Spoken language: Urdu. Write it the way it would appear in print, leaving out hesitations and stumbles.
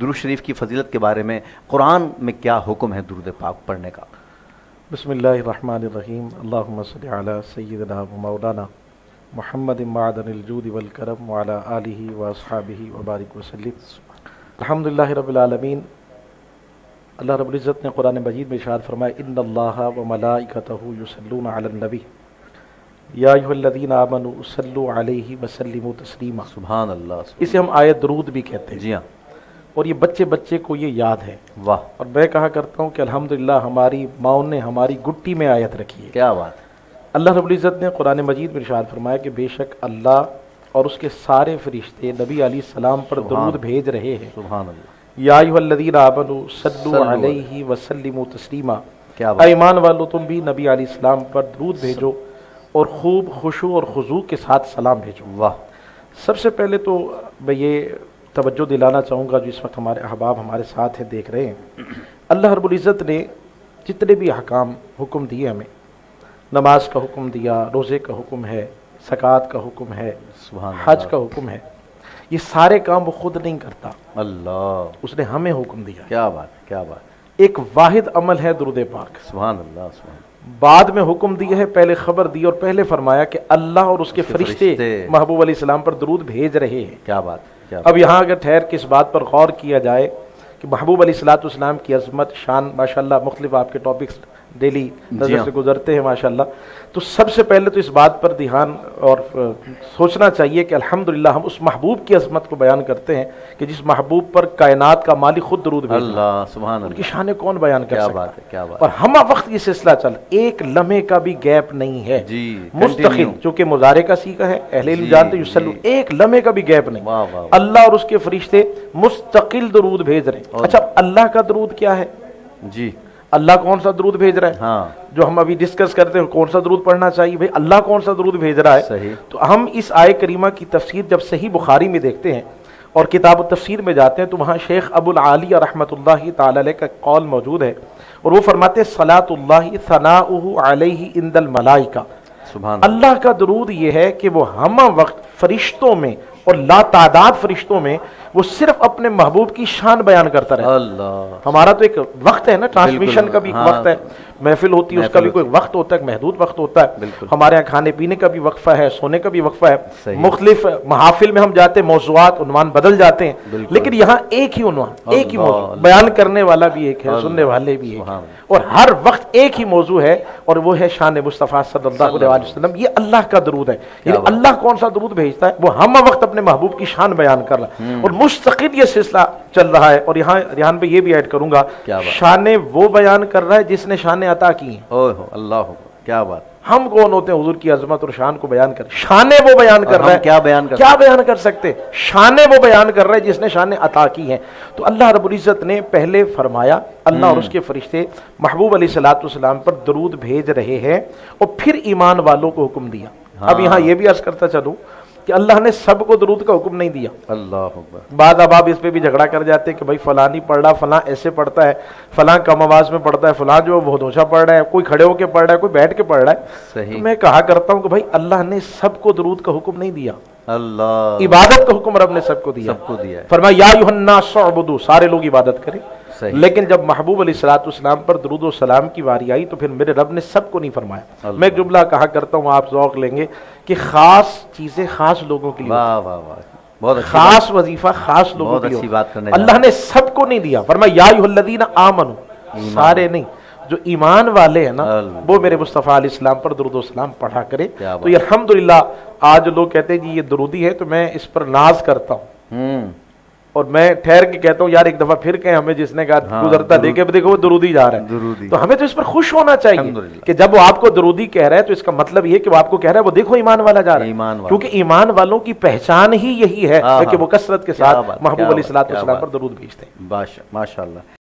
درود شریف کی فضیلت کے بارے میں قرآن میں کیا حکم ہے درود پاک پڑھنے کا؟ بسم اللہ الرحمن الرحیم، اللہم صلی علی سیدنا و مولانا محمد معدن الجود والکرم وعلی آلہ واصحابہ وبارک وسلم۔ الحمدللہ رب العالمین۔ اللہ رب العزت نے قرآن مجید میں ارشاد فرمایا ان اللہ و ملائکتہ یصلون علی النبی یا ایھا الذین آمنوا صلوا علیہ وسلموا تسلیما۔ سبحان اللہ۔ اسے ہم آیت درود بھی کہتے ہیں، جی ہاں، اور یہ بچے کو یہ یاد ہے۔ واہ، اور میں کہا کرتا ہوں کہ الحمدللہ ہماری ماؤں نے ہماری گٹی میں آیت رکھی ہے۔ کیا بات ہے۔ اللہ رب العزت نے قرآن مجید میں ارشاد فرمایا کہ بے شک اللہ اور اس کے سارے فرشتے نبی علیہ السلام پر درود بھیج رہے ہیں۔ سبحان اللہ۔ یا ایھا الذین آمنوا صلوا علیہ وسلموا تسلیما۔ کیا بات۔ ایمان والو تم بھی نبی علیہ السلام پر درود بھیجو اور خوب خشوع اور خضوع کے ساتھ سلام بھیجو۔ واہ۔ سب سے پہلے تو میں یہ توجہ دلانا چاہوں گا جو اس وقت ہمارے احباب ہمارے ساتھ ہیں، دیکھ رہے ہیں، اللہ رب العزت نے جتنے بھی احکام حکم دیے ہمیں، نماز کا حکم دیا، روزے کا حکم ہے، زکوٰۃ کا حکم ہے، سبحان اللہ۔ حج کا حکم ہے، یہ سارے کام وہ خود نہیں کرتا، اللہ، اس نے ہمیں حکم دیا۔ کیا بات، کیا بات۔ ایک واحد عمل ہے درود پاک۔ سبحان اللہ، سبحان اللہ۔ بعد میں حکم دیا ہے، پہلے خبر دی اور پہلے فرمایا کہ اللہ اور اس کے فرشتے محبوب علیہ السلام پر درود بھیج رہے ہیں۔ کیا بات، کیا بات۔ اب یہاں اگر ٹھہر کے اس بات پر غور کیا جائے کہ محبوب علیہ السلام کی عظمت، شان، ماشاءاللہ مختلف آپ کے ٹاپکس ڈیلی نظر سے گزرتے ہیں ماشاءاللہ، تو سب سے پہلے تو اس بات پر دھیان اور سوچنا چاہیے کہ الحمدللہ ہم اس محبوب کی عظمت کو بیان کرتے ہیں کہ جس محبوب پر کائنات کا مالک خود درود بھیجتا ہے۔ اللہ، سبحان ان کی اللہ۔ شان کون بیان کر کیا سکتا بات ہے، کیا بات۔ اور ہم وقت یہ سلسلہ چل، ایک لمحے کا بھی گیپ نہیں ہے، جی، مستقل، continue۔ چونکہ مضارع کا سیغہ ہے، اہل علم جی، جانتے جی۔ یصلو، ایک لمحے کا بھی گیپ نہیں۔ واہ واہ۔ اللہ اور اس کے فرشتے مستقل درود بھیج رہے ہیں۔ اچھا، اللہ کا درود کیا ہے؟ جی، اللہ کون سا درود بھیج رہا ہے؟ ہاں، جو ہم ابھی ڈسکس کرتے ہیں کون سا درود پڑھنا چاہیے، بھئی اللہ کون سا درود بھیج رہا ہے؟ صحیح۔ تو ہم اس آیہ کریمہ کی تفسیر جب صحیح بخاری میں دیکھتے ہیں اور کتاب التفسیر میں جاتے ہیں تو وہاں شیخ ابو العالیہ رحمۃ اللہ تعالی علیہ کا قول موجود ہے، اور وہ فرماتے ہیں صلاۃ اللہ ثناؤہ علیہ عند الملائکہ۔ سبحان اللہ۔ اللہ کا درود یہ ہے کہ وہ ہم وقت فرشتوں میں اور لا تعداد فرشتوں میں وہ صرف اپنے محبوب کی شان بیان کرتا رہتا ہے۔ اللہ، ہمارا تو ایک وقت ہے نا، ٹرانسمیشن کا بھی ایک ہاں، وقت ہے، محفل ہوتی ہے اس کا بھی کوئی وقت ہوتا ہے، محدود وقت ہوتا ہے۔ بالکل۔ ہمارے یہاں کھانے پینے کا بھی وقفہ ہے، سونے کا بھی وقفہ ہے، صحیح۔ مختلف محافل میں ہم جاتے ہیں، موضوعات عنوان بدل جاتے ہیں، بالکل۔ لیکن یہاں ایک ہی عنوان، ایک ہی اللہ، موضوع، اللہ۔ بیان کرنے والا بھی ایک ہے، اللہ، سننے والے بھی ایک سبحان ہے، اللہ۔ اور ہر وقت ایک ہی موضوع ہے، اور وہ ہے شان مصطفیٰ صلی اللہ علیہ وسلم۔ یہ اللہ کا درود ہے۔ یعنی اللہ کون سا درود بھیجتا ہے؟ وہ ہم وقت اپنے محبوب کی شان بیان کر رہا ہے، اور مستقل یہ سلسلہ چل رہا ہے۔ اور یہاں ریحان پہ یہ بھی ایڈ کروں گا، شانیں وہ بیان کر رہا ہے جس نے شانیں عطا کی ہیں۔ اوہ اللہ، کیا بات۔ ہم کون ہوتے ہیں حضور کی عظمت اور شان کو بیان کر؟ شانیں وہ بیان کر رہا ہے، کیا بیان کر، کیا بیان کر سکتے؟ شانیں وہ بیان کر رہا ہے جس نے شانیں عطا کی ہیں۔ تو اللہ رب العزت نے پہلے فرمایا اللہ اور اس کے فرشتے محبوب علیہ الصلوۃ والسلام پر درود بھیج رہے ہیں، اور پھر ایمان والوں کو حکم دیا۔ اب یہاں یہ بھی عرض کرتا چلوں کہ اللہ نے سب کو درود کا حکم نہیں دیا۔ اللہ اکبر۔ بعض اب اس پہ بھی جھگڑا کر جاتے ہیں کہ بھائی فلاں نہیں پڑھ رہا، فلاں ایسے پڑھتا ہے، فلاں کم آواز میں پڑھتا ہے، فلاں جو بہت اونچا پڑھ رہا ہے، کوئی کھڑے ہو کے پڑھ رہا ہے، کوئی بیٹھ کے پڑھ رہا ہے۔ صحیح۔ تو میں کہا کرتا ہوں کہ بھائی اللہ نے سب کو درود کا حکم نہیں دیا، اللہ، عبادت کا حکم رب نے سب کو دیا، سب کو دیا ہے۔ فرمایا یا ایھا الناس اعبدوا، سارے لوگ عبادت کریں۔ صحیح۔ لیکن جب محبوب علیہ الصلوۃ والسلام پر درود و سلام کی باری آئی تو پھر میرے رب نے سب کو نہیں فرمایا۔ میں ایک جملہ کہا کرتا ہوں، آپ ذوق لیں گے، کہ خاص چیزیں خاص لوگوں کے لیے، واہ واہ واہ، بہت اچھی خاص وظیفہ خاص لوگوں بہت کے لیے اچھی بات کرنے اللہ نے سب کو نہیں دیا۔ فرمایا یا ایھا الذین آمنوا، سارے نہیں، جو ایمان والے ہیں نا وہ میرے مصطفیٰ علیہ السلام پر درود و سلام پڑھا کرے۔ تو یہ الحمدللہ آج لوگ کہتے ہیں جی یہ درودی ہے، تو میں اس پر ناز کرتا ہوں، اور میں ٹھہر کے کہتا ہوں یار ایک دفعہ پھر کہیں ہمیں جس نے کہا گزرتا دیکھے دیکھو وہ درودی جا رہا ہے، درودی۔ تو ہمیں تو اس پر خوش ہونا چاہیے کہ جب وہ آپ کو درودی کہہ رہا ہے تو اس کا مطلب یہ کہ وہ آپ کو کہہ رہا ہے وہ دیکھو ایمان والا جا رہا ہے، کیونکہ ایمان والوں کی پہچان ہی یہی ہے کہ وہ کثرت کے ساتھ محبوب علیہ الصلوۃ والسلام پر درود بھیجتے ہیں۔ ماشاء اللہ۔